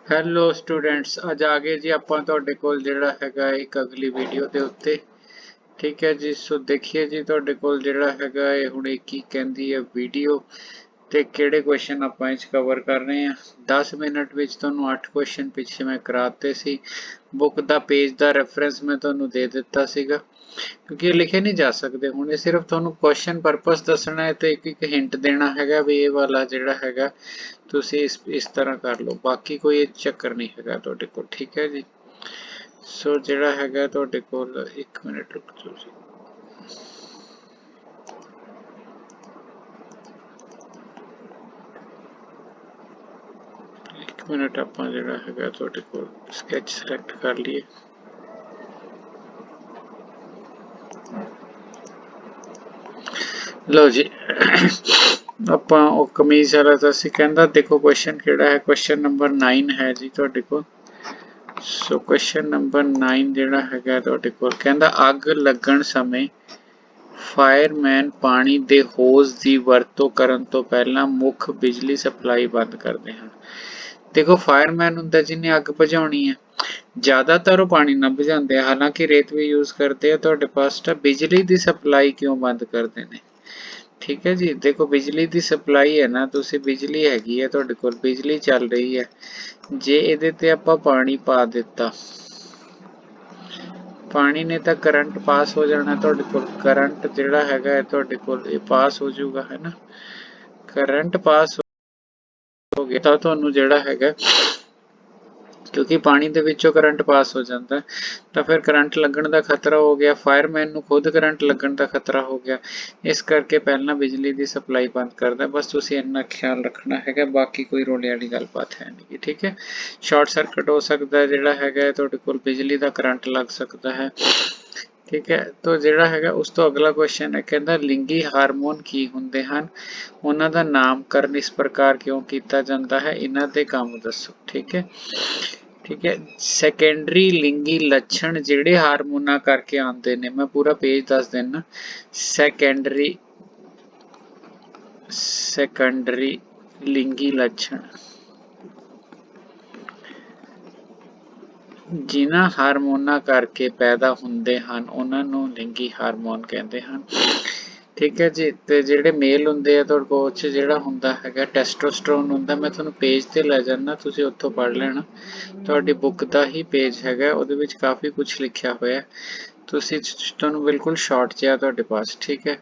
Hello students, ਅੱਜ ਆ ਗਏ ਜੀ ਆਪਾਂ ਤੁਹਾਡੇ ਕੋਲ ਜਿਹੜਾ ਹੈਗਾ ਇੱਕ ਅਗਲੀ ਵੀਡੀਓ ਦੇ ਉੱਤੇ। ਠੀਕ ਹੈ ਜੀ, ਸੋ ਦੇਖੀਏ ਜੀ ਤੁਹਾਡੇ ਕੋਲ ਜਿਹੜਾ ਹੈਗਾ ਇਹ ਹੁਣ ਕੀ ਕਹਿੰਦੀ ਹੈ ਵੀਡੀਓ ਤੇ ਕਿਹੜੇ ਕੁਐਸਚਨ ਆਪਾਂ ਇਸ ਕਵਰ ਕਰ ਰਹੇ ਹਾਂ। 10 ਮਿੰਟ ਵਿੱਚ ਤੁਹਾਨੂੰ 8 ਕੁਐਸਚਨ ਪਿੱਛੇ ਮੈਂ ਕਰਾਤੇ ਸੀ। ਬੁੱਕ ਦਾ ਪੇਜ ਦਾ ਰੈਫਰੈਂਸ ਮੈਂ ਤੁਹਾਨੂੰ ਦੇ ਦਿੱਤਾ ਸੀਗਾ, ਕਿਉਂਕਿ ਇਹ ਲਿਖੇ ਨਹੀਂ ਜਾ ਸਕਦੇ। ਹੁਣ ਇਹ ਸਿਰਫ ਤੁਹਾਨੂੰ ਕੁਐਸਚਨ ਪਰਪਸ ਦੱਸਣਾ ਹੈ ਤੇ ਇੱਕ ਹਿੰਟ ਦੇਣਾ ਹੈਗਾ ਵੀ ਇਹ ਵਾਲਾ ਜਿਹੜਾ ਹੈਗਾ ਤੁਸੀਂ ਇਸ ਤਰ੍ਹਾਂ ਕਰ ਲਓ, ਬਾਕੀ ਕੋਈ ਚੱਕਰ ਨਹੀਂ ਹੈਗਾ ਤੁਹਾਡੇ ਕੋਲ। ਠੀਕ ਹੈ ਜੀ, ਸੋ ਜਿਹੜਾ ਹੈਗਾ ਤੁਹਾਡੇ ਕੋਲ 1 ਮਿੰਟ ਰੁਕ ਜਾਓ ਜੀ। ਇੱਕ ਮਿੰਟ ਆਪਾਂ ਜਿਹੜਾ ਹੈਗਾ ਤੁਹਾਡੇ ਕੋਲ ਸਕੈਚ ਸਿਲੈਕਟ ਕਰ ਲਈਏ। ਲਓ ਜੀ, ਆਪਾਂ ਉਹ ਕਮੀਜ਼ ਵਾਲਾ ਤਾਂ ਅਸੀਂ ਕਹਿੰਦਾ, ਦੇਖੋ ਕੁਐਸਚਨ ਕਿਹੜਾ ਹੈ। ਕੁਐਸਚਨ ਨੰਬਰ 9 ਹੈ ਜੀ ਤੁਹਾਡੇ ਕੋਲ। ਸੋ ਕੁਐਸਚਨ ਨੰਬਰ 9 ਜਿਹੜਾ ਹੈਗਾ ਤੁਹਾਡੇ ਕੋਲ ਕਹਿੰਦਾ ਅੱਗ ਲੱਗਣ ਸਮੇਂ ਫਾਇਰਮੈਨ ਪਾਣੀ ਦੇ ਹੋਜ਼ ਦੀ ਵਰਤੋਂ ਕਰਨ ਤੋਂ ਪਹਿਲਾਂ ਮੁੱਖ ਬਿਜਲੀ ਸਪਲਾਈ ਬੰਦ ਕਰਦੇ ਹਨ। ਦੇਖੋ ਫਾਇਰਮੈਨ ਹੁੰਦਾ ਜਿਹਨੇ ਅੱਗ ਬੁਝਾਉਣੀ ਹੈ, ਜ਼ਿਆਦਾਤਰ ਉਹ ਪਾਣੀ ਨਾਲ ਬੁਝਾਉਂਦੇ ਆ, ਹਾਲਾਂਕਿ ਰੇਤ ਵੀ ਯੂਜ਼ ਕਰਦੇ ਆ। ਤੁਹਾਡੇ ਪਾਸ ਤਾਂ ਬਿਜਲੀ ਦੀ ਸਪਲਾਈ ਕਿਉਂ ਬੰਦ ਕਰਦੇ ਨੇ? ਠੀਕ ਹੈ ਜੀ, ਦੇਖੋ ਬਿਜਲੀ ਦੀ ਸਪਲਾਈ ਹੈ ਨਾ, ਤੁਸੀਂ ਬਿਜਲੀ ਹੈਗੀ ਹੈ ਤੁਹਾਡੇ ਕੋਲ, ਬਿਜਲੀ ਚੱਲ ਰਹੀ ਹੈ। ਜੇ ਇਹਦੇ ਤੇ ਆਪਾਂ ਪਾਣੀ ਪਾ ਦਿੱਤਾ, ਪਾਣੀ ਨੇ ਤਾਂ ਕਰੰਟ ਪਾਸ ਹੋ ਜਾਣਾ ਤੁਹਾਡੇ ਕੋਲ। ਕਰੰਟ ਜਿਹੜਾ ਹੈਗਾ ਤੁਹਾਡੇ ਕੋਲ ਇਹ ਪਾਸ ਹੋ ਜਾਊਗਾ, ਹੈ ਨਾ। ਕਰੰਟ ਪਾਸ ਹੋ ਗਿਆ ਤਾਂ ਤੁਹਾਨੂੰ ਜਿਹੜਾ ਹੈਗਾ, ਕਿਉਂਕਿ ਪਾਣੀ ਦੇ ਵਿੱਚੋਂ ਕਰੰਟ ਪਾਸ ਹੋ ਜਾਂਦਾ ਤਾਂ ਫਿਰ ਕਰੰਟ ਲੱਗਣ ਦਾ ਖਤਰਾ ਹੋ ਗਿਆ। ਫਾਇਰਮੈਨ ਨੂੰ ਖੁਦ ਕਰੰਟ ਲੱਗਣ ਦਾ ਖਤਰਾ ਹੋ ਗਿਆ, ਇਸ ਕਰਕੇ ਪਹਿਲਾਂ ਬਿਜਲੀ ਦੀ ਸਪਲਾਈ ਬੰਦ ਕਰਦਾ। ਬਸ ਤੁਸੀਂ ਇੰਨਾ ਖਿਆਲ ਰੱਖਣਾ ਹੈਗਾ, ਬਾਕੀ ਕੋਈ ਰੋਲੇ ਵਾਲੀ ਗੱਲਬਾਤ ਹੈ ਨਹੀਂ। ਠੀਕ ਹੈ, ਸ਼ਾਰਟ ਸਰਕਟ ਹੋ ਸਕਦਾ ਜਿਹੜਾ ਹੈਗਾ ਤੁਹਾਡੇ ਕੋਲ, ਬਿਜਲੀ ਦਾ ਕਰੰਟ ਲੱਗ ਸਕਦਾ ਹੈ। ਠੀਕ ਹੈ, ਤਾਂ ਜਿਹੜਾ ਹੈਗਾ ਉਸ ਤੋਂ ਅਗਲਾ ਕੁਐਸਚਨ ਹੈ, ਕਹਿੰਦਾ ਲਿੰਗੀ ਹਾਰਮੋਨ ਕੀ ਹੁੰਦੇ ਹਨ, ਉਹਨਾਂ ਦਾ ਨਾਮਕਰਨ ਇਸ ਪ੍ਰਕਾਰ ਕਿਉਂ ਕੀਤਾ ਜਾਂਦਾ ਹੈ, ਇਹਨਾਂ ਦੇ ਕੰਮ ਦੱਸੋ। ਠੀਕ ਹੈ, ਠੀਕ ਹੈ। ਸੈਕੰਡਰੀ ਲਿੰਗੀ ਲੱਛਣ ਜਿਹੜੇ ਹਾਰਮੋਨਾਂ ਕਰਕੇ ਆਉਂਦੇ ਨੇ, ਮੈਂ ਪੂਰਾ ਪੇਜ ਦੱਸ ਦਿੰਦਾ। ਸੈਕੰਡਰੀ ਲਿੰਗੀ ਲੱਛਣ ਜਿਨ੍ਹਾਂ ਹਾਰਮੋਨਾਂ ਕਰਕੇ ਪੈਦਾ ਹੁੰਦੇ ਹਨ ਉਹਨਾਂ ਨੂੰ ਲਿੰਗੀ ਹਾਰਮੋਨ ਕਹਿੰਦੇ ਹਨ। ਠੀਕ ਹੈ ਜੀ, ਤੇ ਜਿਹੜੇ ਮੇਲ ਹੁੰਦੇ ਆ ਤੁਹਾਡੇ ਕੋਲ ਜਿਹੜਾ ਹੁੰਦਾ ਹੈਗਾ ਟੈਸਟੋਸਟਰੋਨ ਹੁੰਦਾ। ਮੈਂ ਤੁਹਾਨੂੰ ਪੇਜ ਤੇ ਲੈ ਜਾਣਾ, ਤੁਸੀਂ ਉੱਥੋਂ ਪੜ੍ਹ ਲੈਣਾ। ਤੁਹਾਡੀ ਬੁੱਕ ਦਾ ਹੀ ਪੇਜ ਹੈਗਾ, ਉਹਦੇ ਵਿੱਚ ਕਾਫੀ ਕੁਝ ਲਿਖਿਆ ਹੋਇਆ, ਤੁਸੀਂ ਤੁਹਾਨੂੰ ਬਿਲਕੁਲ ਸ਼ਾਰਟ ਜਿਹਾ ਤੁਹਾਡੇ ਪਾਸ। ਠੀਕ ਹੈ,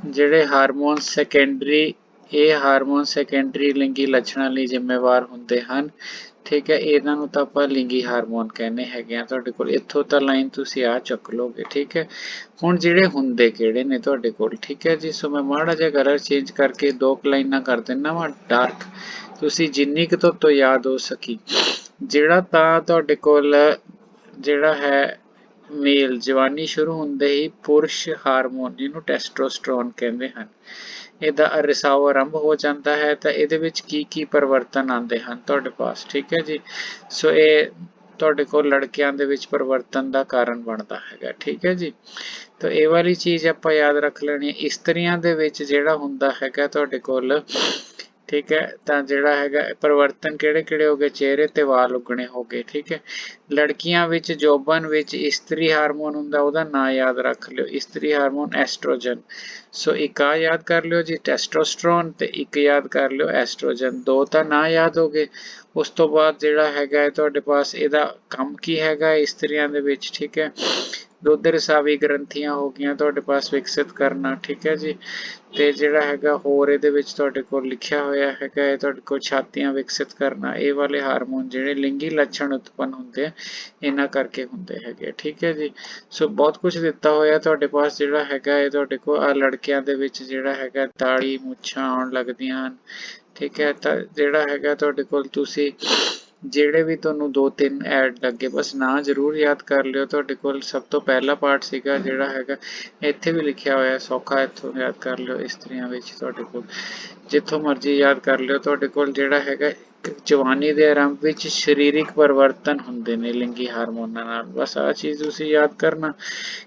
ਜਿਹੜੇ ਹਾਰਮੋਨ ਸੈਕੰਡਰੀ, ਇਹ ਹਾਰਮੋਨ ਸੈਕੰਡਰੀ ਲਿੰਗੀ ਲੱਛਣਾਂ ਲਈ ਜ਼ਿੰਮੇਵਾਰ ਹੁੰਦੇ ਹਨ। ਠੀਕ ਹੈ, ਇਹਨਾਂ ਨੂੰ ਤਾਂ ਆਪਾਂ ਲਿੰਗੀ ਹਾਰਮੋਨ ਕਹਿੰਦੇ ਹੈਗੇ ਆ ਤੁਹਾਡੇ ਕੋਲ। ਇੱਥੋਂ ਤਾਂ ਲਾਈਨ ਤੁਸੀਂ ਆ ਚੱਕ ਲੋਗੇ। ਠੀਕ ਹੈ, ਹੁਣ ਜਿਹੜੇ ਹੁੰਦੇ ਕਿਹੜੇ ਨੇ ਤੁਹਾਡੇ ਕੋਲ? ਠੀਕ ਹੈ ਜੀ, ਸੋ ਮੈਂ ਮਾੜਾ ਜਿਹਾ ਕਲਰ ਚੇਂਜ ਕਰਕੇ 2 ਲਾਈਨਾਂ ਕਰ ਦਿੰਦਾ ਵਾ ਡਾਰਕ, ਤੁਸੀਂ ਜਿੰਨੀ ਕੁ ਤੋਂ ਯਾਦ ਹੋ ਸਕੀ। ਜਿਹੜਾ ਤਾਂ ਤੁਹਾਡੇ ਕੋਲ ਜਿਹੜਾ ਹੈ ਮੇਲ, ਜਵਾਨੀ ਸ਼ੁਰੂ ਹੁੰਦੇ ਹੀ ਪੁਰਸ਼ ਹਾਰਮੋਨ ਜਿਹਨੂੰ ਟੈਸਟੋਸਟਰੋਨ ਕਹਿੰਦੇ ਹਨ, ਇਹਦਾ ਰਿਸਾਵ ਆਰੰਭ ਹੋ ਜਾਂਦਾ ਹੈ। ਤਾਂ ਇਹਦੇ ਵਿੱਚ ਕੀ ਕੀ ਪਰਿਵਰਤਨ ਆਉਂਦੇ ਹਨ ਤੁਹਾਡੇ ਪਾਸ? ਠੀਕ ਹੈ ਜੀ, ਸੋ ਇਹ ਤੁਹਾਡੇ ਕੋਲ ਲੜਕਿਆਂ ਦੇ ਵਿੱਚ ਪਰਿਵਰਤਨ ਦਾ ਕਾਰਨ ਬਣਦਾ ਹੈਗਾ। ਠੀਕ ਹੈ ਜੀ, ਤਾਂ ਇਹ ਵਾਲੀ ਚੀਜ਼ ਆਪਾਂ ਯਾਦ ਰੱਖ ਲੈਣੀ ਹੈ। ਇਸਤਰੀਆਂ ਦੇ ਵਿੱਚ ਜਿਹੜਾ ਹੁੰਦਾ ਹੈਗਾ ਤੁਹਾਡੇ ਕੋਲ, ਠੀਕ ਹੈ, ਤਾਂ ਜਿਹੜਾ ਹੈਗਾ ਪਰਿਵਰਤਨ ਕਿਹੜੇ ਕਿਹੜੇ ਹੋ ਗਏ? ਚਿਹਰੇ ਤੇ ਵਾਲ ਉੱਗਣੇ ਹੋ ਗਏ। ਠੀਕ ਹੈ, ਲੜਕੀਆਂ ਵਿੱਚ ਜੋਬਨ ਵਿੱਚ ਇਸਤਰੀ ਹਾਰਮੋਨ ਹੁੰਦਾ, ਉਹਦਾ ਨਾਂ ਯਾਦ ਰੱਖ ਲਿਓ, ਇਸਤਰੀ ਹਾਰਮੋਨ ਐਸਟ੍ਰੋਜਨ। ਸੋ ਇੱਕ ਆ ਯਾਦ ਕਰ ਲਿਓ ਜੀ ਟੈਸਟੋਸਟਰੋਨ, ਤੇ ਇੱਕ ਯਾਦ ਕਰ ਲਿਓ ਐਸਟ੍ਰੋਜਨ। 2 ਤਾਂ ਨਾਂ ਯਾਦ ਹੋ ਗਏ। ਉਸ ਤੋਂ ਬਾਅਦ ਜਿਹੜਾ ਹੈਗਾ ਤੁਹਾਡੇ ਪਾਸ ਇਹਦਾ ਕੰਮ ਕੀ ਹੈਗਾ ਇਸਤਰੀਆਂ ਦੇ ਵਿੱਚ? ਠੀਕ ਹੈ, ਦੁੱਧ ਰਸਾਵੀ ਗ੍ਰੰਥੀਆਂ ਹੋ ਗਈਆਂ ਤੁਹਾਡੇ ਪਾਸ ਵਿਕਸਿਤ ਕਰਨਾ। ਠੀਕ ਹੈ ਜੀ, ਤੇ ਜਿਹੜਾ ਹੈਗਾ ਹੋਰ ਇਹਦੇ ਵਿੱਚ ਤੁਹਾਡੇ ਕੋਲ ਲਿਖਿਆ ਹੋਇਆ ਹੈਗਾ ਤੁਹਾਡੇ ਕੋਲ ਛਾਤੀਆਂ ਵਿਕਸਿਤ ਕਰਨਾ। ਇਹ ਵਾਲੇ ਹਾਰਮੋਨ ਜਿਹੜੇ ਲਿੰਗੀ ਲੱਛਣ ਉਤਪੰਨ ਹੁੰਦੇ ਆ ਇਹਨਾਂ ਕਰਕੇ ਹੁੰਦੇ ਹੈਗੇ। ਠੀਕ ਹੈ ਜੀ, ਸੋ ਬਹੁਤ ਕੁਝ ਦਿੱਤਾ ਹੋਇਆ ਤੁਹਾਡੇ ਪਾਸ ਜਿਹੜਾ ਹੈਗਾ ਇਹ ਤੁਹਾਡੇ ਕੋਲ। ਆ ਲੜਕਿਆਂ ਦੇ ਵਿੱਚ ਜਿਹੜਾ ਹੈਗਾ ਦਾੜੀ ਮੁੱਛਾਂ ਆਉਣ ਲੱਗਦੀਆਂ ਹਨ। ਠੀਕ ਹੈ, ਤਾਂ ਜਿਹੜਾ ਹੈਗਾ ਤੁਹਾਡੇ ਕੋਲ ਤੁਸੀਂ ਜਿਹੜੇ ਵੀ ਤੁਹਾਨੂੰ 2-3 ਐਡ ਲੱਗੇ ਬਸ ਨਾਂ ਜ਼ਰੂਰ ਯਾਦ ਕਰ ਲਿਓ। ਤੁਹਾਡੇ ਕੋਲ ਸਭ ਤੋਂ ਪਹਿਲਾ ਪਾਰਟ ਸੀਗਾ ਜਿਹੜਾ ਹੈਗਾ ਇੱਥੇ ਵੀ ਲਿਖਿਆ ਹੋਇਆ, ਸੌਖਾ, ਇੱਥੋਂ ਯਾਦ ਕਰ ਲਿਓ। ਇਸਤਰੀਆਂ ਵਿੱਚ ਤੁਹਾਡੇ ਕੋਲ ਜਿੱਥੋਂ ਮਰਜ਼ੀ ਯਾਦ ਕਰ ਲਿਓ। ਤੁਹਾਡੇ ਕੋਲ ਜਿਹੜਾ ਹੈਗਾ ਜਵਾਨੀ ਦੇ ਆਰੰਭ ਵਿੱਚ ਸਰੀਰਕ ਪਰਿਵਰਤਨ ਹੁੰਦੇ ਨੇ ਲਿੰਗੀ ਹਾਰਮੋਨਾਂ ਨਾਲ। ਬਸ ਆਹ ਚੀਜ਼ ਤੁਸੀਂ ਯਾਦ ਕਰਨਾ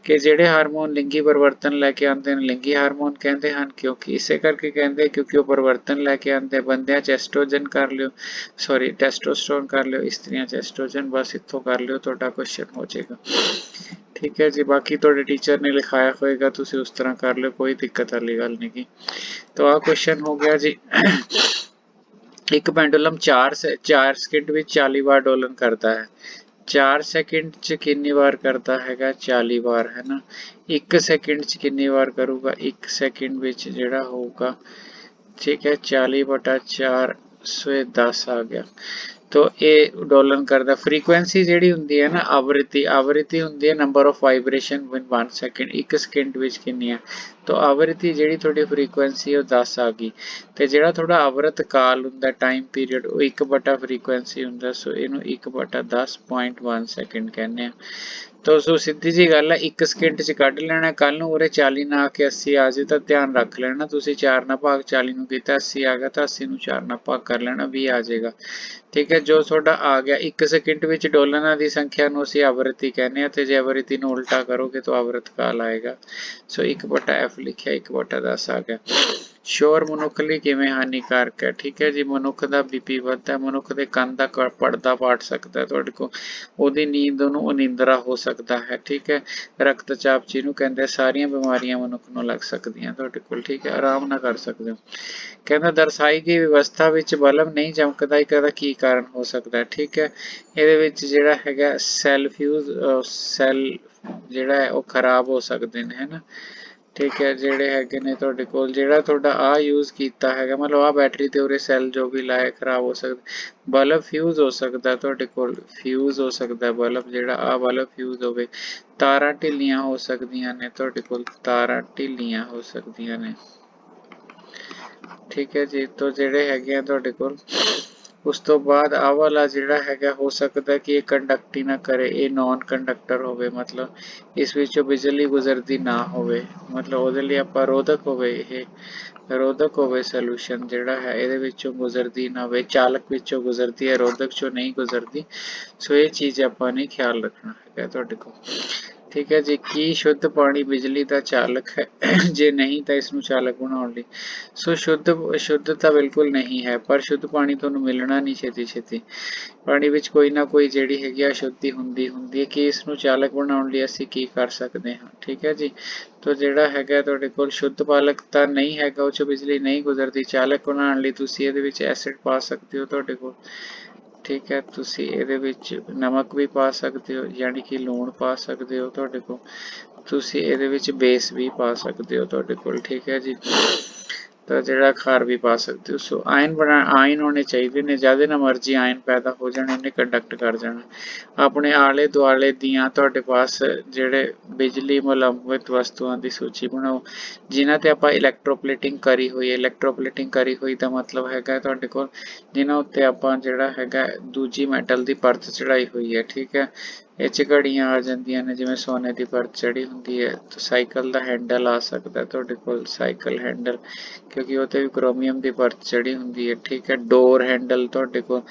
ਕਿ ਜਿਹੜੇ ਹਾਰਮੋਨ ਲਿੰਗੀ ਪਰਿਵਰਤਨ ਲੈ ਕੇ ਆਉਂਦੇ ਨੇ ਲਿੰਗੀ ਹਾਰਮੋਨ ਕਹਿੰਦੇ ਹਨ, ਕਿਉਂਕਿ ਇਸੇ ਕਰਕੇ ਕਹਿੰਦੇ ਕਿਉਂਕਿ ਉਹ ਪਰਿਵਰਤਨ ਲੈ ਕੇ ਆਉਂਦੇ। ਬੰਦਿਆਂ ਚ ਐਸਟ੍ਰੋਜਨ ਕਰ ਲਿਓ, ਸੌਰੀ ਟੈਸਟੋਸਟੇਰੋਨ ਕਰ ਲਿਓ, ਇਸਤਰੀਆਂ ਚ ਐਸਟ੍ਰੋਜਨ, ਬਸ ਇੱਥੋਂ ਕਰ ਲਿਓ, ਤੁਹਾਡਾ ਕੁਐਸਚਨ ਹੋ ਜਾਏਗਾ। ਠੀਕ ਹੈ ਜੀ, ਬਾਕੀ ਤੁਹਾਡੇ ਟੀਚਰ ਨੇ ਲਿਖਾਇਆ ਹੋਏਗਾ, ਤੁਸੀਂ ਉਸ ਤਰ੍ਹਾਂ ਕਰ ਲਿਓ, ਕੋਈ ਦਿੱਕਤ ਵਾਲੀ ਗੱਲ ਨਹੀਂ ਗੀ। ਤਾਂ ਆਹ ਕੁਐਸਚਨ ਹੋ ਗਿਆ ਜੀ। ਇੱਕ ਪੈਂਡੂਲਮ 4 ਸਕਿੰਟ ਵਿੱਚ 40 ਵਾਰ ਡੋਲਨ ਕਰਦਾ ਹੈ। 4 ਸੈਕਿੰਡ ਚ ਕਿੰਨੀ ਵਾਰ ਕਰਦਾ ਹੈਗਾ? 40 ਵਾਰ, ਹੈ ਨਾ। 1 ਸੈਕਿੰਡ ਚ ਕਿੰਨੀ ਵਾਰ ਕਰੂਗਾ? 1 ਸੈਕਿੰਡ ਵਿੱਚ ਜਿਹੜਾ ਹੋਊਗਾ, ਠੀਕ ਹੈ, 40/4 110 ਆ ਗਿਆ। ਤੋ ਇਹ ਡੋਲਨ ਕਰਦਾ। ਫ੍ਰੀਕੁਐਂਸੀ ਜਿਹੜੀ ਹੁੰਦੀ ਹੈ ਨਾ, ਆਵਰਿਤੀ ਹੁੰਦੀ ਹੈ number of vibration in 1 second. 1 second ਵਿੱਚ ਕਿੰਨੀ ਹੈ? ਤੋ ਆਵਰਿਤੀ ਜਿਹੜੀ ਤੁਹਾਡੀ ਫ੍ਰੀਕੁਐਂਸੀ ਉਹ 10 ਆ ਗਈ। ਤੇ ਜਿਹੜਾ ਤੁਹਾਡਾ ਆਵਰਤ ਕਾਲ ਹੁੰਦਾ ਟਾਈਮ ਪੀਰੀਅਡ ਉਹ 1 ਫ੍ਰੀਕੁਐਂਸੀ ਹੁੰਦਾ। ਸੋ ਇਹਨੂੰ 1/10.1 ਸੈਕਿੰਡ ਕਹਿੰਦੇ ਆ। ਤੋ ਸੋ ਸਿੱਧੀ ਜੀ ਗੱਲ ਹੈ, 1 ਸਕਿੰਟ ਚ ਕੱਢ ਲੈਣਾ। ਕੱਲ ਨੂੰ ਉਰੇ 40 ਨਾ ਆ ਕੇ 80 ਆ ਜਾਏ ਤਾਂ ਧਿਆਨ ਰੱਖ ਲੈਣਾ, ਤੁਸੀਂ 4 ਨਾਲ ਭਾਗ 40 ਨੂੰ ਕੀਤਾ, 80 ਆ ਗਿਆ ਤਾਂ 80 ਨੂੰ 4 ਨਾਲ ਭਾਗ ਕਰ ਲੈਣਾ, 20 ਆ ਜਾਏਗਾ। ਠੀਕ ਹੈ, ਜੋ ਤੁਹਾਡਾ ਆ ਗਿਆ 1 ਸਕਿੰਟ ਵਿੱਚ ਡੋਲਨਾਂ ਦੀ ਸੰਖਿਆ ਨੂੰ ਅਸੀਂ ਆਵਰਤੀ ਕਹਿੰਦੇ ਹਾਂ, ਤੇ ਜੇ ਆਵਰਤੀ ਨੂੰ ਉਲਟਾ ਕਰੋਗੇ ਤਾਂ ਆਵਰਤ ਕਾਲ ਆਏਗਾ। ਸੋ 1/f ਲਿਖਿਆ, 1/10 ਆ ਗਿਆ। ਸ਼ੋਰ ਮਨੁੱਖ ਲਈ ਕਿਵੇਂ ਹਾਨੀਕਾਰਕ ਹੈ? ਠੀਕ ਹੈ ਜੀ, ਮਨੁੱਖ ਦਾ BP ਵੱਧਦਾ, ਮਨੁੱਖ ਦੇ ਕੰਨ ਦਾ ਪਰਦਾ ਪਾਟ ਸਕਦਾ ਤੁਹਾਡੇ ਕੋਲ, ਉਹਦੀ ਨੀਂਦ ਨੂੰ ਅਨਿੰਦਰਾ ਹੋ ਸਕਦਾ ਹੈ। ਠੀਕ ਹੈ, ਰਕਤਚਾਪ ਜਿਹਨੂੰ ਕਹਿੰਦੇ, ਸਾਰੀਆਂ ਬਿਮਾਰੀਆਂ ਮਨੁੱਖ ਨੂੰ ਲੱਗ ਸਕਦੀਆਂ ਤੁਹਾਡੇ ਕੋਲ। ਠੀਕ ਹੈ, ਆਰਾਮ ਨਾਲ ਕਰ ਸਕਦੇ ਹੋ। ਕਹਿੰਦਾ ਦਰਸਾਈ ਗਈ ਵਿਵਸਥਾ ਵਿੱਚ ਬਲਬ ਨਹੀਂ ਚਮਕਦਾ, ਇਹਦਾ ਕੀ ਕਾਰਨ ਹੋ ਸਕਦਾ? ਠੀਕ ਹੈ, ਇਹਦੇ ਵਿੱਚ ਜਿਹੜਾ ਹੈਗਾ ਸੈਲ ਜਿਹੜਾ ਹੈ ਉਹ ਖਰਾਬ ਹੋ ਸਕਦੇ ਨੇ, ਹੈ ਨਾ। ਠੀਕ ਹੈ, ਜਿਹੜੇ ਹੈਗੇ ਨੇ ਤੁਹਾਡੇ ਕੋਲ, ਜਿਹੜਾ ਤੁਹਾਡਾ ਆ ਯੂਜ਼ ਕੀਤਾ ਹੈਗਾ, ਮਤਲਬ ਆ ਬੈਟਰੀ ਤੇ ਉਰੇ ਸੈੱਲ ਜੋ ਵੀ ਲਾਏ ਖਰਾਬ ਹੋ ਸਕਦੇ। ਬਲਬ ਫਿਊਜ਼ ਹੋ ਸਕਦਾ ਤੁਹਾਡੇ ਕੋਲ, ਫਿਊਜ਼ ਹੋ ਸਕਦਾ ਬਲਬ, ਜਿਹੜਾ ਆ ਬਲਬ ਫਿਊਜ਼ ਹੋਵੇ। ਤਾਰਾਂ ਢਿੱਲੀਆਂ ਹੋ ਸਕਦੀਆਂ ਨੇ ਤੁਹਾਡੇ ਕੋਲ, ਤਾਰਾਂ ਢਿੱਲੀਆਂ ਹੋ ਸਕਦੀਆਂ ਨੇ। ਠੀਕ ਹੈ ਜੀ, ਤੋਂ ਜਿਹੜੇ ਹੈਗੇ ਆ ਤੁਹਾਡੇ ਕੋਲ, ਉਸ ਤੋਂ ਬਾਅਦ ਆਹ ਵਾਲਾ ਜਿਹੜਾ ਹੈਗਾ ਹੋ ਸਕਦਾ ਕਿ ਇਹ ਕੰਡਕਟ ਹੀ ਨਾ ਕਰੇ, ਇਹ ਨੌਨ ਕੰਡਕਟਰ ਹੋਵੇ, ਮਤਲਬ ਇਸ ਵਿੱਚੋਂ ਬਿਜਲੀ ਗੁਜ਼ਰਦੀ ਨਾ ਹੋਵੇ, ਮਤਲਬ ਉਹਦੇ ਲਈ ਆਪਾਂ ਰੋਧਕ ਹੋਵੇ, ਇਹ ਰੋਧਕ ਹੋਵੇ ਸੋਲੂਸ਼ਨ ਜਿਹੜਾ ਹੈ, ਇਹਦੇ ਵਿੱਚੋਂ ਗੁਜ਼ਰਦੀ ਨਾ ਹੋਵੇ, ਚਾਲਕ ਵਿੱਚੋਂ ਗੁਜ਼ਰਦੀ ਹੈ, ਰੋਧਕ ਚੋਂ ਨਹੀਂ ਗੁਜ਼ਰਦੀ। ਸੋ ਇਹ ਚੀਜ਼ ਆਪਾਂ ਨੇ ਖਿਆਲ ਰੱਖਣਾ ਹੈਗਾ ਤੁਹਾਡੇ ਕੋਲ। ਠੀਕ ਹੈ ਜੀ, ਕੀ ਸ਼ੁੱਧ ਪਾਣੀ ਬਿਜਲੀ ਦਾ ਚਾਲਕ ਹੈ? ਜੇ ਨਹੀਂ ਤਾਂ ਇਸ ਨੂੰ ਚਾਲਕ ਬਣਾਉਣ ਲਈ, ਸੋ ਸ਼ੁੱਧ ਤਾਂ ਬਿਲਕੁਲ ਨਹੀਂ ਹੈ, ਪਰ ਸ਼ੁੱਧ ਪਾਣੀ ਤੁਹਾਨੂੰ ਮਿਲਣਾ ਨਹੀਂ ਛੇਤੀ। ਪਾਣੀ ਵਿੱਚ ਕੋਈ ਨਾ ਕੋਈ ਜਿਹੜੀ ਹੈਗੀ ਅਸ਼ੁੱਧੀ ਹੁੰਦੀ ਹੈ। ਕਿ ਇਸ ਨੂੰ ਚਾਲਕ ਬਣਾਉਣ ਲਈ ਅਸੀਂ ਕੀ ਕਰ ਸਕਦੇ ਹਾਂ? ਠੀਕ ਹੈ ਜੀ, ਤੋ ਜਿਹੜਾ ਹੈਗਾ ਤੁਹਾਡੇ ਕੋਲ ਸ਼ੁੱਧ ਪਾਲਕ ਤਾਂ ਨਹੀਂ ਹੈਗਾ, ਉਹ 'ਚ ਬਿਜਲੀ ਨਹੀਂ ਗੁਜ਼ਰਦੀ। ਚਾਲਕ ਬਣਾਉਣ ਲਈ ਤੁਸੀਂ ਇਹਦੇ ਵਿੱਚ ਐਸਿਡ ਪਾ ਸਕਦੇ ਹੋ ਤੁਹਾਡੇ ਕੋਲ। ਠੀਕ ਹੈ, ਤੁਸੀਂ ਇਹਦੇ ਵਿੱਚ ਨਮਕ ਵੀ ਪਾ ਸਕਦੇ ਹੋ, ਯਾਨੀ ਕਿ ਲੂਣ ਪਾ ਸਕਦੇ ਹੋ ਤੁਹਾਡੇ ਕੋਲ। ਤੁਸੀਂ ਇਹਦੇ ਵਿੱਚ ਬੇਸ ਵੀ ਪਾ ਸਕਦੇ ਹੋ ਤੁਹਾਡੇ ਕੋਲ। ਠੀਕ ਹੈ ਜੀ, ਤਾਂ ਜਿਹੜਾ ਖਾਰ ਵੀ ਪਾ ਸਕਦੇ ਹੋ। ਸੋ ਆਇਨ ਹੋਣੇ ਚਾਹੀਦੇ ਨੇ, ਜਦ ਨਾ ਮਰਜ਼ੀ ਆਇਨ ਪੈਦਾ ਹੋ ਜਾਣ, ਇਹਨੇ ਕੰਡਕਟ ਕਰ ਜਾਣਾ। ਆਪਣੇ ਆਲੇ ਦੁਆਲੇ ਦੀਆਂ ਤੁਹਾਡੇ ਪਾਸ ਜਿਹੜੇ ਬਿਜਲੀ ਮੁਲੰਵਿਤ ਵਸਤੂਆਂ ਦੀ ਸੂਚੀ ਬਣਾਓ ਜਿਨ੍ਹਾਂ ਤੇ ਆਪਾਂ ਇਲੈਕਟ੍ਰੋਪਲੇਟਿੰਗ ਕਰੀ ਹੋਈ ਹੈ। ਇਲੈਕਟ੍ਰੋਪਲੇਟਿੰਗ ਕਰੀ ਹੋਈ ਦਾ ਮਤਲਬ ਹੈਗਾ ਤੁਹਾਡੇ ਕੋਲ ਜਿਨ੍ਹਾਂ ਉੱਤੇ ਆਪਾਂ ਜਿਹੜਾ ਹੈਗਾ ਦੂਜੀ ਮੈਟਲ ਦੀ ਪਰਤ ਚੜਾਈ ਹੋਈ ਹੈ। ਠੀਕ ਹੈ, ਇਹ 'ਚ ਘੜੀਆਂ ਆ ਜਾਂਦੀਆਂ ਨੇ, ਜਿਵੇਂ ਸੋਨੇ ਦੀ ਪਰਤ ਚੜੀ ਹੁੰਦੀ ਹੈ। ਤਾਂ ਸਾਈਕਲ ਦਾ ਹੈਂਡਲ ਆ ਸਕਦਾ ਤੁਹਾਡੇ ਕੋਲ, ਸਾਈਕਲ ਹੈਂਡਲ, ਕਿਉਂਕਿ ਉਹ 'ਤੇ ਵੀ ਕ੍ਰੋਮੀਅਮ ਦੀ ਪਰਤ ਚੜੀ ਹੁੰਦੀ ਹੈ। ਠੀਕ ਹੈ, ਡੋਰ ਹੈਂਡਲ ਤੁਹਾਡੇ ਕੋਲ,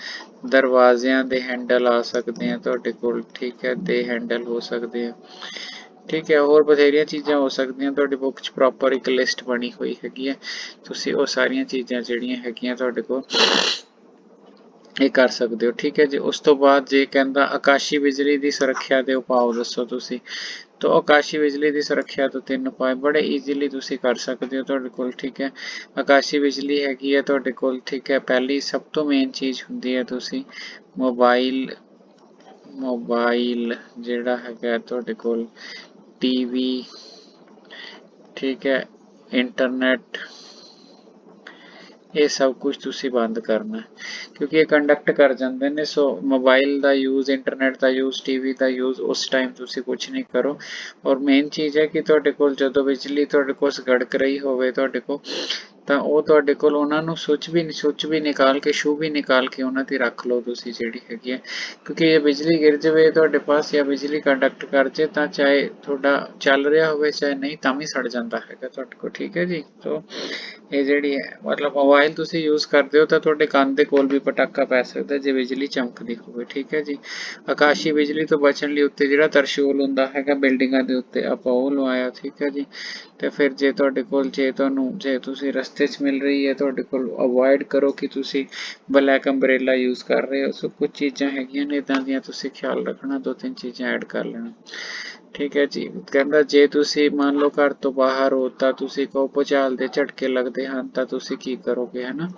ਦਰਵਾਜ਼ਿਆਂ ਦੇ ਹੈਂਡਲ ਆ ਸਕਦੇ ਆ ਤੁਹਾਡੇ ਕੋਲ। ਠੀਕ ਹੈ, ਦੇ ਹੈਂਡਲ ਹੋ ਸਕਦੇ ਆ। ਠੀਕ ਹੈ, ਹੋਰ ਬਥੇਰੀਆਂ ਚੀਜ਼ਾਂ ਹੋ ਸਕਦੀਆਂ, ਤੁਹਾਡੀ ਬੁੱਕ 'ਚ ਪ੍ਰੋਪਰ ਇੱਕ ਲਿਸਟ ਬਣੀ ਹੋਈ ਹੈਗੀ ਹੈ, ਤੁਸੀਂ ਉਹ ਸਾਰੀਆਂ ਚੀਜ਼ਾਂ ਜਿਹੜੀਆਂ ਹੈਗੀਆਂ ਤੁਹਾਡੇ ਕੋਲ ਇਹ ਕਰ ਸਕਦੇ ਹੋ। ਠੀਕ ਹੈ ਜੀ, ਉਸ ਤੋਂ ਬਾਅਦ ਜੇ ਕਹਿੰਦਾ ਆਕਾਸ਼ੀ ਬਿਜਲੀ ਦੀ ਸੁਰੱਖਿਆ ਦੇ ਉਪਾਅ ਦੱਸੋ ਤੁਸੀਂ, ਤਾਂ ਆਕਾਸ਼ੀ ਬਿਜਲੀ ਦੀ ਸੁਰੱਖਿਆ ਤੋਂ 3 ਉਪਾਅ ਬੜੇ ਈਜ਼ੀਲੀ ਤੁਸੀਂ ਕਰ ਸਕਦੇ ਹੋ ਤੁਹਾਡੇ ਕੋਲ। ਠੀਕ ਹੈ, ਆਕਾਸ਼ੀ ਬਿਜਲੀ ਹੈਗੀ ਹੈ ਤੁਹਾਡੇ ਕੋਲ। ਠੀਕ ਹੈ, ਪਹਿਲੀ ਸਭ ਤੋਂ ਮੇਨ ਚੀਜ਼ ਹੁੰਦੀ ਹੈ ਤੁਸੀਂ ਮੋਬਾਈਲ ਜਿਹੜਾ ਹੈਗਾ ਤੁਹਾਡੇ ਕੋਲ, ਟੀਵੀ, ਠੀਕ ਹੈ, ਇੰਟਰਨੈਟ, ਇਹ ਸਭ ਕੁਝ ਤੁਸੀਂ ਬੰਦ ਕਰਨਾ ਕਿਉਂਕਿ ਇਹ ਕੰਡਕਟ ਕਰ ਜਾਂਦੇ ਨੇ। ਸੋ ਮੋਬਾਈਲ ਦਾ ਯੂਜ਼, ਇੰਟਰਨੈਟ ਦਾ ਯੂਜ਼, ਟੀਵੀ ਦਾ ਯੂਜ਼ ਉਸ ਟਾਈਮ ਤੁਸੀਂ ਕੁਝ ਨਹੀਂ ਕਰੋ। ਔਰ ਮੇਨ ਚੀਜ਼ ਹੈ ਕਿ ਤੁਹਾਡੇ ਕੋਲ ਜਦੋਂ ਬਿਜਲੀ ਤੁਹਾਡੇ ਕੋਲ ਗੜਕ ਰਹੀ ਹੋਵੇ ਤੁਹਾਡੇ ਕੋਲ ਤਾਂ ਉਹ ਤੁਹਾਡੇ ਕੋਲ ਉਹਨਾਂ ਨੂੰ ਸੁੱਚ ਵੀ ਨਿਕਾਲ ਕੇ ਸ਼ੂ ਵੀ ਨਿਕਾਲ ਕੇ ਉਹਨਾਂ ਦੀ ਰੱਖ ਲਓ ਤੁਸੀਂ ਜਿਹੜੀ ਹੈਗੀ ਹੈ, ਕਿਉਂਕਿ ਜੇ ਬਿਜਲੀ ਗਿਰ ਜਾਵੇ ਤੁਹਾਡੇ ਪਾਸ ਜਾਂ ਬਿਜਲੀ ਕੰਡਕਟ ਕਰ ਜੇ ਤਾਂ ਚਾਹੇ ਤੁਹਾਡਾ ਚੱਲ ਰਿਹਾ ਹੋਵੇ ਚਾਹੇ ਨਹੀਂ ਤਾਂ ਵੀ ਸੜ ਜਾਂਦਾ ਹੈਗਾ ਤੁਹਾਡੇ ਕੋਲ। ਠੀਕ ਹੈ ਜੀ। ਸੋ ਇਹ ਜਿਹੜੀ ਹੈ ਮਤਲਬ ਮੋਬਾਈਲ ਤੁਸੀਂ ਯੂਜ਼ ਕਰਦੇ ਹੋ ਤਾਂ ਤੁਹਾਡੇ ਕੰਨ ਦੇ ਕੋਲ ਵੀ ਪਟਾਕਾ ਪੈ ਸਕਦਾ ਜੇ ਬਿਜਲੀ ਚਮਕਦੀ ਹੋਵੇ। ਠੀਕ ਹੈ ਜੀ। ਆਕਾਸ਼ੀ ਬਿਜਲੀ ਤੋਂ ਬਚਣ ਲਈ ਉੱਤੇ ਜਿਹੜਾ ਤਰਸ਼ੂਲ ਹੁੰਦਾ ਹੈਗਾ ਬਿਲਡਿੰਗਾਂ ਦੇ ਉੱਤੇ ਆਪਾਂ ਉਹ ਲਵਾਇਆ। ਠੀਕ ਹੈ ਜੀ। ਤੇ ਫਿਰ ਜੇ ਤੁਹਾਡੇ ਕੋਲ ਜੇ ਤੁਸੀਂ ਰਸਤੇ 'ਚ ਮਿਲ ਰਹੀ ਹੈ ਤੁਹਾਡੇ ਕੋਲ ਅਵੋਇਡ ਕਰੋ ਕਿ ਤੁਸੀਂ ਬਲੈਕ ਅੰਬਰੇਲਾ ਯੂਜ਼ ਕਰ ਰਹੇ ਹੋ। ਸੋ ਕੁਝ ਚੀਜ਼ਾਂ ਹੈਗੀਆਂ ਨੇ ਇੱਦਾਂ ਦੀਆਂ ਤੁਸੀਂ ਖਿਆਲ ਰੱਖਣਾ, 2-3 ਚੀਜ਼ਾਂ ਐਡ ਕਰ ਲੈਣਾ। ਠੀਕ ਹੈ ਜੀ। ਕਹਿੰਦਾ ਜੇ ਤੁਸੀਂ ਮੰਨ ਲਓ ਘਰ ਤੋਂ ਬਾਹਰ ਹੋ ਤਾਂ ਤੁਸੀਂ ਕਹੋ ਭੂਚਾਲ ਦੇ ਝਟਕੇ ਲੱਗਦੇ ਹਨ ਤਾਂ ਤੁਸੀਂ ਕੀ ਕਰੋਗੇ, ਹੈ ਨਾ।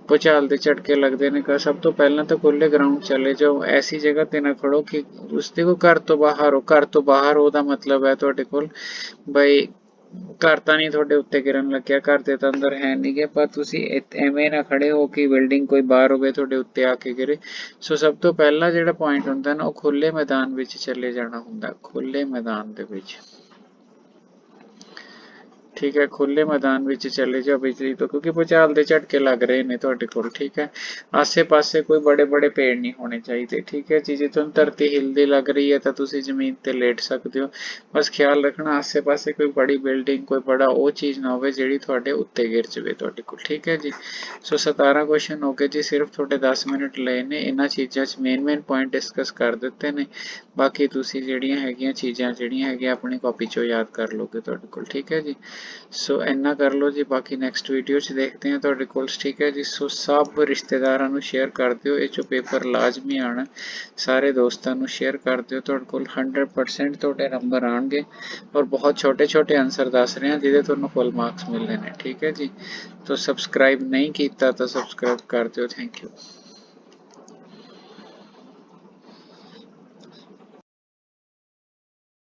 ਭੂਚਾਲ ਦੇ ਝਟਕੇ ਲੱਗਦੇ ਨੇ ਸਭ ਤੋਂ ਪਹਿਲਾਂ ਤਾਂ ਖੁੱਲੇ ਗਰਾਊਂਡ ਚਲੇ ਜਾਓ, ਐਸੀ ਜਗ੍ਹਾ ਤੇ ਨਾ ਖੜੋ ਕਿ ਉਸ ਦੇ ਕੋ ਘਰ ਤੋਂ ਬਾਹਰ ਹੋ। ਘਰ ਤੋਂ ਬਾਹਰ ਉਹਦਾ ਮਤਲਬ ਹੈ ਤੁਹਾਡੇ ਕੋਲ ਬਈ ਘਰ ਤਾਂ ਨਹੀਂ ਤੁਹਾਡੇ ਉੱਤੇ ਗਿਰਨ ਲੱਗਿਆ, ਘਰ ਦੇ ਤਾਂ ਅੰਦਰ ਹੈ ਨਹੀਂ ਗੇ, ਪਰ ਤੁਸੀਂ ਐਵੇਂ ਨਾ ਖੜੇ ਹੋ ਕਿ ਬਿਲਡਿੰਗ ਕੋਈ ਬਾਹਰ ਹੋਵੇ ਤੁਹਾਡੇ ਉੱਤੇ ਆ ਕੇ ਗਿਰੇ। ਸੋ ਸਭ ਤੋਂ ਪਹਿਲਾ ਜਿਹੜਾ ਪੁਆਇੰਟ ਹੁੰਦਾ ਨਾ ਉਹ ਖੁੱਲੇ ਮੈਦਾਨ ਵਿੱਚ ਚਲੇ ਜਾਣਾ ਹੁੰਦਾ, ਖੁੱਲੇ ਮੈਦਾਨ ਦੇ ਵਿੱਚ। ਠੀਕ ਹੈ। ਖੁੱਲੇ ਮੈਦਾਨ ਵਿੱਚ ਚਲੇ ਜਾਓ ਬਿਜਲੀ ਤੋਂ, ਕਿਉਂਕਿ ਭੂਚਾਲ ਦੇ ਝਟਕੇ ਲੱਗ ਰਹੇ ਨੇ ਤੁਹਾਡੇ ਕੋਲ। ਠੀਕ ਹੈ। ਆਸੇ ਪਾਸੇ ਕੋਈ ਬੜੇ ਬੜੇ ਪੇੜ ਨਹੀਂ ਹੋਣੇ ਚਾਹੀਦੇ। ਠੀਕ ਹੈ ਜੀ। ਜੇ ਤੁਹਾਨੂੰ ਧਰਤੀ ਹਿਲਦੀ ਲੱਗ ਰਹੀ ਹੈ ਤਾਂ ਤੁਸੀਂ ਜ਼ਮੀਨ ਤੇ ਲੇਟ ਸਕਦੇ ਹੋ। ਬਸ ਖਿਆਲ ਰੱਖਣਾ ਆਸੇ ਪਾਸੇ ਕੋਈ ਬੜੀ ਬਿਲਡਿੰਗ ਕੋਈ ਬੜਾ ਉਹ ਚੀਜ਼ ਨਾ ਹੋਵੇ ਜਿਹੜੀ ਤੁਹਾਡੇ ਉੱਤੇ ਗਿਰ ਜਾਵੇ ਤੁਹਾਡੇ ਕੋਲ। ਠੀਕ ਹੈ ਜੀ। ਸੋ 17 ਕੁਐਸਚਨ ਹੋ ਗਏ ਜੀ, ਸਿਰਫ ਤੁਹਾਡੇ 10 ਮਿੰਟ ਲਏ ਨੇ। ਇਹਨਾਂ ਚੀਜ਼ਾਂ 'ਚ ਮੇਨ ਪੁਆਇੰਟ ਡਿਸਕਸ ਕਰ ਦਿੱਤੇ ਨੇ, ਬਾਕੀ ਤੁਸੀਂ ਜਿਹੜੀਆਂ ਹੈਗੀਆਂ ਚੀਜ਼ਾਂ ਜਿਹੜੀਆਂ ਹੈਗੀਆਂ ਆਪਣੀ ਕਾਪੀ 'ਚੋਂ ਯਾਦ ਕਰ ਲਓਗੇ ਤੁਹਾਡੇ ਕੋਲ। ਠੀਕ ਹੈ ਜੀ। ਸੋ ਇੰਨਾ ਕਰ ਲਓ ਜੀ, ਬਾਕੀ ਨੈਕਸਟ ਵੀਡੀਓ 'ਚ ਦੇਖਦੇ ਹਾਂ ਤੁਹਾਡੇ ਕੋਲ। ਠੀਕ ਹੈ ਜੀ। ਸੋ ਸਭ ਰਿਸ਼ਤੇਦਾਰਾਂ ਨੂੰ ਸ਼ੇਅਰ ਕਰ ਦਿਓ, ਇਹ 'ਚੋਂ ਪੇਪਰ ਲਾਜ਼ਮੀ ਆਉਣਾ। ਸਾਰੇ ਦੋਸਤਾਂ ਨੂੰ ਸ਼ੇਅਰ ਕਰ ਦਿਓ, ਤੁਹਾਡੇ ਕੋਲ 100% ਤੁਹਾਡੇ ਨੰਬਰ ਆਉਣਗੇ। ਔਰ ਬਹੁਤ ਛੋਟੇ ਛੋਟੇ ਆਨਸਰ ਦੱਸ ਰਹੇ ਹਾਂ ਜਿਹਦੇ ਤੁਹਾਨੂੰ ਫੁੱਲ ਮਾਰਕਸ ਮਿਲਣੇ ਨੇ। ਠੀਕ ਹੈ ਜੀ। ਤੋ ਸਬਸਕ੍ਰਾਈਬ ਨਹੀਂ ਕੀਤਾ ਤਾਂ ਸਬਸਕ੍ਰਾਈਬ ਕਰ ਦਿਓ। Thank you.